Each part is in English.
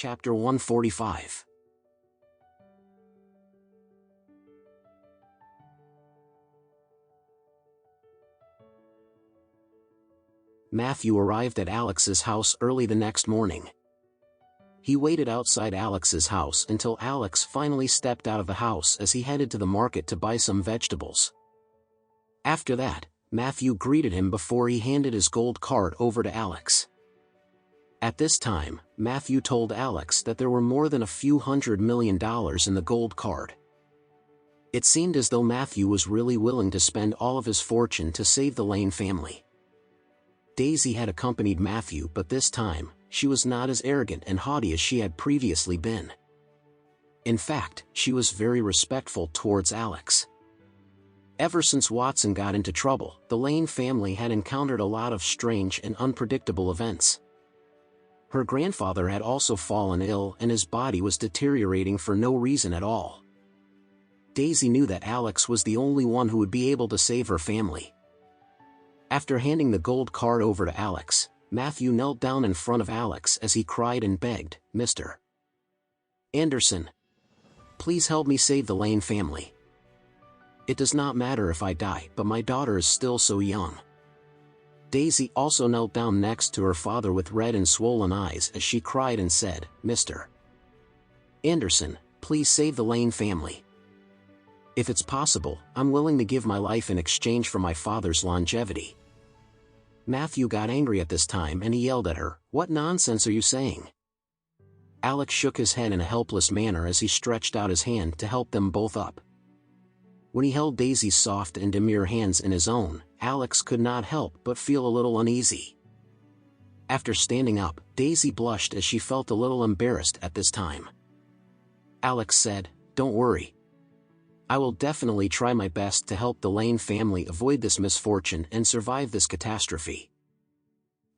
Chapter 145. Matthew arrived at Alex's house early the next morning. He waited outside Alex's house until Alex finally stepped out of the house as he headed to the market to buy some vegetables. After that, Matthew greeted him before he handed his gold card over to Alex. At this time, Matthew told Alex that there were more than a few $100 million in the gold card. It seemed as though Matthew was really willing to spend all of his fortune to save the Lane family. Daisy had accompanied Matthew, but this time, she was not as arrogant and haughty as she had previously been. In fact, she was very respectful towards Alex. Ever since Watson got into trouble, the Lane family had encountered a lot of strange and unpredictable events. Her grandfather had also fallen ill and his body was deteriorating for no reason at all. Daisy knew that Alex was the only one who would be able to save her family. After handing the gold card over to Alex, Matthew knelt down in front of Alex as he cried and begged, "Mr. Anderson, please help me save the Lane family. It does not matter if I die, but my daughter is still so young." Daisy also knelt down next to her father with red and swollen eyes as she cried and said, "Mr. Anderson, please save the Lane family. If it's possible, I'm willing to give my life in exchange for my father's longevity." Matthew got angry at this time and he yelled at her, "What nonsense are you saying?" Alex shook his head in a helpless manner as he stretched out his hand to help them both up. When he held Daisy's soft and demure hands in his own, Alex could not help but feel a little uneasy. After standing up, Daisy blushed as she felt a little embarrassed at this time. Alex said, "Don't worry. I will definitely try my best to help the Lane family avoid this misfortune and survive this catastrophe.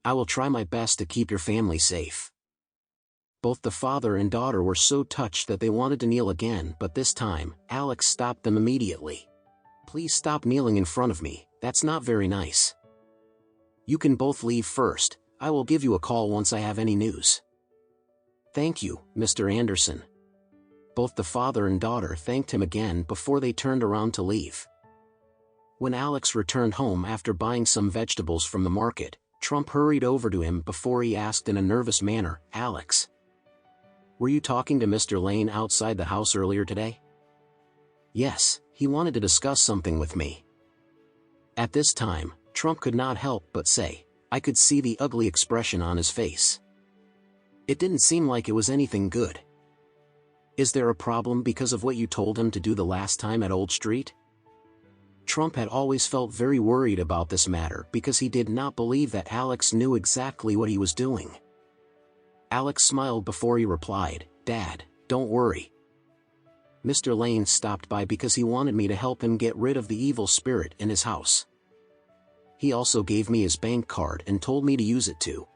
I will try my best to keep your family safe." Both the father and daughter were so touched that they wanted to kneel again, but this time, Alex stopped them immediately. "Please stop kneeling in front of me, that's not very nice. You can both leave first, I will give you a call once I have any news." "Thank you, Mr. Anderson." Both the father and daughter thanked him again before they turned around to leave. When Alex returned home after buying some vegetables from the market, Trump hurried over to him before he asked in a nervous manner, "Alex, were you talking to Mr. Lane outside the house earlier today?" "Yes, he wanted to discuss something with me." At this time, Trump could not help but say, "I could see the ugly expression on his face. It didn't seem like it was anything good. Is there a problem because of what you told him to do the last time at Old Street?" Trump had always felt very worried about this matter because he did not believe that Alex knew exactly what he was doing. Alex smiled before he replied, "Dad, don't worry. Mr. Lane stopped by because he wanted me to help him get rid of the evil spirit in his house. He also gave me his bank card and told me to use it to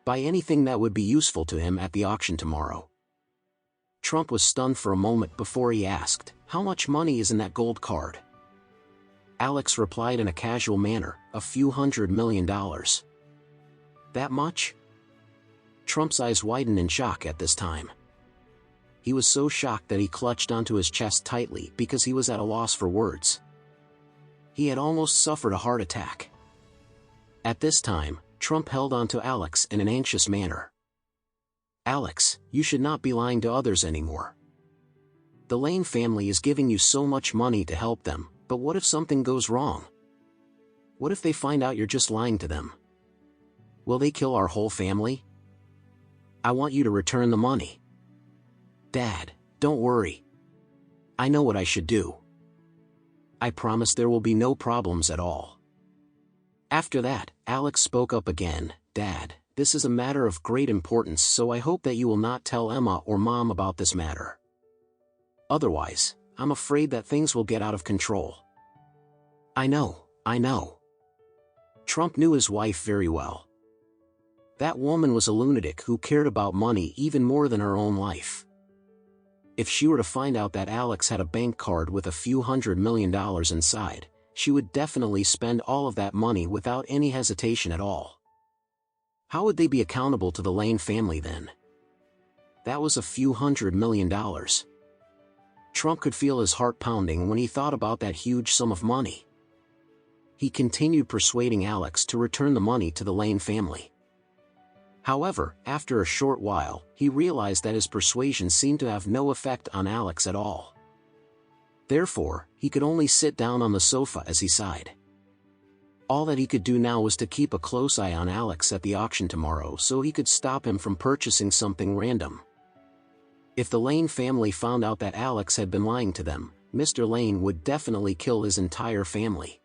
buy anything that would be useful to him at the auction tomorrow." Trump was stunned for a moment before he asked, "How much money is in that gold card?" Alex replied in a casual manner, "A few $100 million. That much?" Trump's eyes widened in shock at this time. He was so shocked that he clutched onto his chest tightly because he was at a loss for words. He had almost suffered a heart attack. At this time, Trump held onto Alex in an anxious manner. "Alex, you should not be lying to others anymore. The Lane family is giving you so much money to help them, but what if something goes wrong? What if they find out you're just lying to them? Will they kill our whole family? I want you to return the money." "Dad, don't worry. I know what I should do. I promise there will be no problems at all." After that, Alex spoke up again, "Dad, this is a matter of great importance, so I hope that you will not tell Emma or Mom about this matter. Otherwise, I'm afraid that things will get out of control." I know. Trump knew his wife very well. That woman was a lunatic who cared about money even more than her own life. If she were to find out that Alex had a bank card with a few $100 million inside, she would definitely spend all of that money without any hesitation at all. How would they be accountable to the Lane family then? That was a few $100 million. Trump could feel his heart pounding when he thought about that huge sum of money. He continued persuading Alex to return the money to the Lane family. However, after a short while, he realized that his persuasion seemed to have no effect on Alex at all. Therefore, he could only sit down on the sofa as he sighed. All that he could do now was to keep a close eye on Alex at the auction tomorrow so he could stop him from purchasing something random. If the Lane family found out that Alex had been lying to them, Mr. Lane would definitely kill his entire family.